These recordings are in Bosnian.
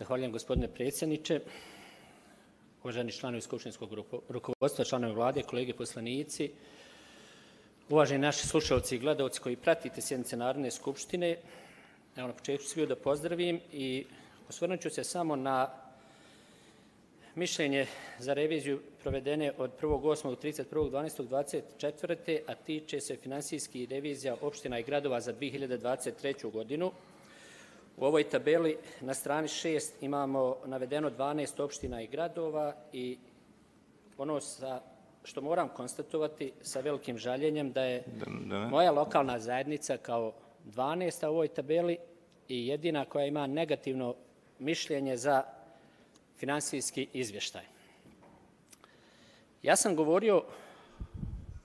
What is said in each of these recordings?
Zahvaljujem, gospodine predsjedniče. Uvaženi članovi skupštinskog rukovodstva, članovi vlade, kolege poslanici, uvaženi naši slušalci i gledalci koji pratite sjednice Narodne skupštine, evo na početku sviju da pozdravim i osvrnut ću se samo na mišljenje za reviziju provedene od 1.8. do 31.12.24. a tiče se finansijskih revizija opština i gradova za 2023. godinu. U ovoj tabeli na strani 6 imamo navedeno 12 opština i gradova i ono što moram konstatovati sa velikim žaljenjem da je moja lokalna zajednica kao 12. u ovoj tabeli i jedina koja ima negativno mišljenje za finansijski izvještaj. Ja sam govorio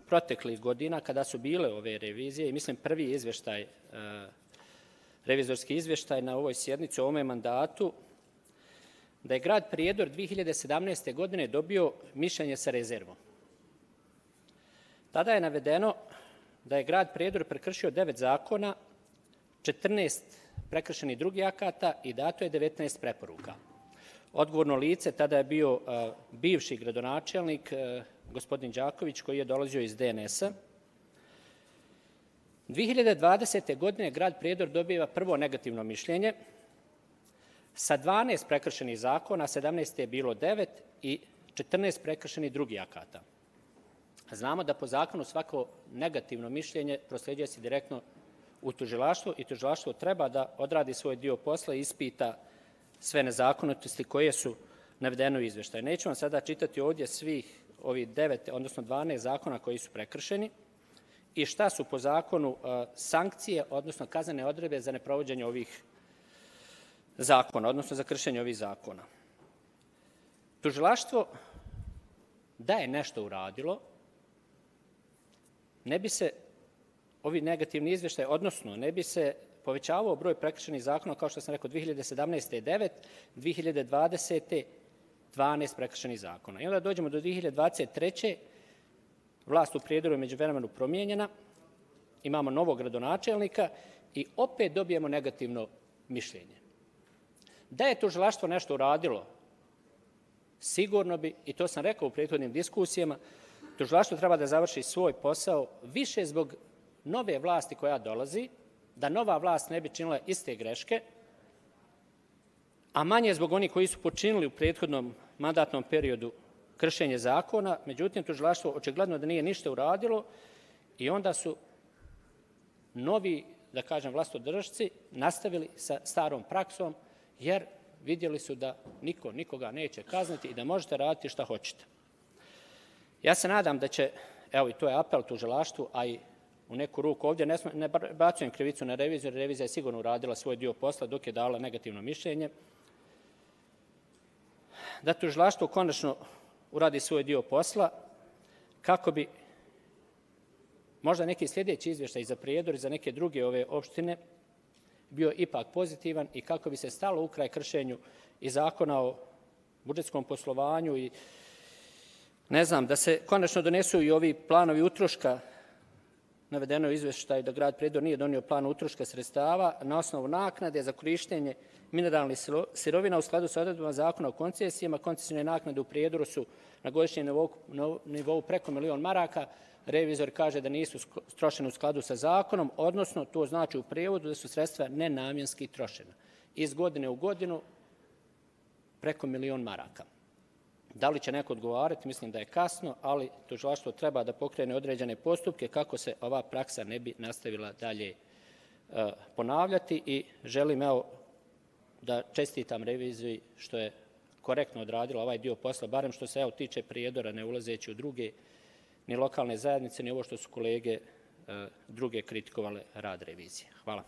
proteklih godina kada su bile ove revizije i mislim prvi izvještaj, revizorski izvještaj na ovoj sjednici, u ovome mandatu, da je grad Prijedor 2017. godine dobio mišljenje sa rezervom. Tada je navedeno da je grad Prijedor prekršio 9 zakona, 14 prekršenih drugih akata i dato je 19 preporuka. Odgovorno lice tada je bio bivši gradonačelnik, gospodin Đaković, koji je dolazio iz DNS-a. 2020. godine grad Prijedor dobiva prvo negativno mišljenje sa 12 prekršenih zakona, 17 je bilo 9 i 14 prekršenih drugih akata. Znamo da po zakonu svako negativno mišljenje prosleđuje se direktno u tužilaštvo i tužilaštvo treba da odradi svoj dio posla i ispita sve nezakonitosti koje su navedene u izveštaju. Neću vam sada čitati ovdje svih ovih 9, odnosno 12 zakona koji su prekršeni i šta su po zakonu sankcije, odnosno kaznene odredbe za neprovođenje ovih zakona, odnosno za kršenje ovih zakona. Tužilaštvo da je nešto uradilo, ne bi se ovi negativni izveštaj, odnosno ne bi se povećavao broj prekršenih zakona, kao što sam rekao, 2017. je 9, 2020. 12 prekršenih zakona. I onda dođemo do 2023. Vlast u Prijedoru je međuvremenu promijenjena, imamo novog gradonačelnika i opet dobijemo negativno mišljenje. Da je tužilaštvo nešto uradilo, sigurno bi, i to sam rekao u prethodnim diskusijama, tužilaštvo treba da završi svoj posao više zbog nove vlasti koja dolazi, da nova vlast ne bi činila iste greške, a manje zbog onih koji su počinili u prethodnom mandatnom periodu kršenje zakona. Međutim, tužilaštvo očigledno da nije ništa uradilo i onda su novi, da kažem, vlastodržci nastavili sa starom praksom, jer vidjeli su da niko nikoga neće kazniti i da možete raditi šta hoćete. Ja se nadam da će, evo i to je apel tužilaštvu, a i u neku ruku ovdje ne bacujem krivicu na reviziju, revizija je sigurno uradila svoj dio posla dok je dala negativno mišljenje, da tužilaštvo konačno uradi svoj dio posla kako bi možda neki sljedeći izvještaj za Prijedor i za neke druge ove opštine bio ipak pozitivan i kako bi se stalo u kraj kršenju i zakona o budžetskom poslovanju i ne znam, da se konačno donesu i ovi planovi utroška. Navedeno je u izveštaju da grad Prijedor nije donio plan utroška sredstava na osnovu naknade za korištenje mineralnih sirovina u skladu sa odredbama zakona o koncesijama. Koncesijne naknade u Prijedoru su na godišnjem nivou preko 1.000.000 maraka. Revizor kaže da nisu trošene u skladu sa zakonom, odnosno to znači u prijevodu da su sredstva nenamjenski trošena. Iz godine u godinu preko 1.000.000 maraka. Da li će neko odgovarati, mislim da je kasno, ali tužilaštvo treba da pokrene određene postupke kako se ova praksa ne bi nastavila dalje ponavljati i želim da čestitam reviziji što je korektno odradila ovaj dio posla, barem što se tiče Prijedora, ne ulazeći u druge ni lokalne zajednice, ni ovo što su kolege druge kritikovale rad revizije. Hvala.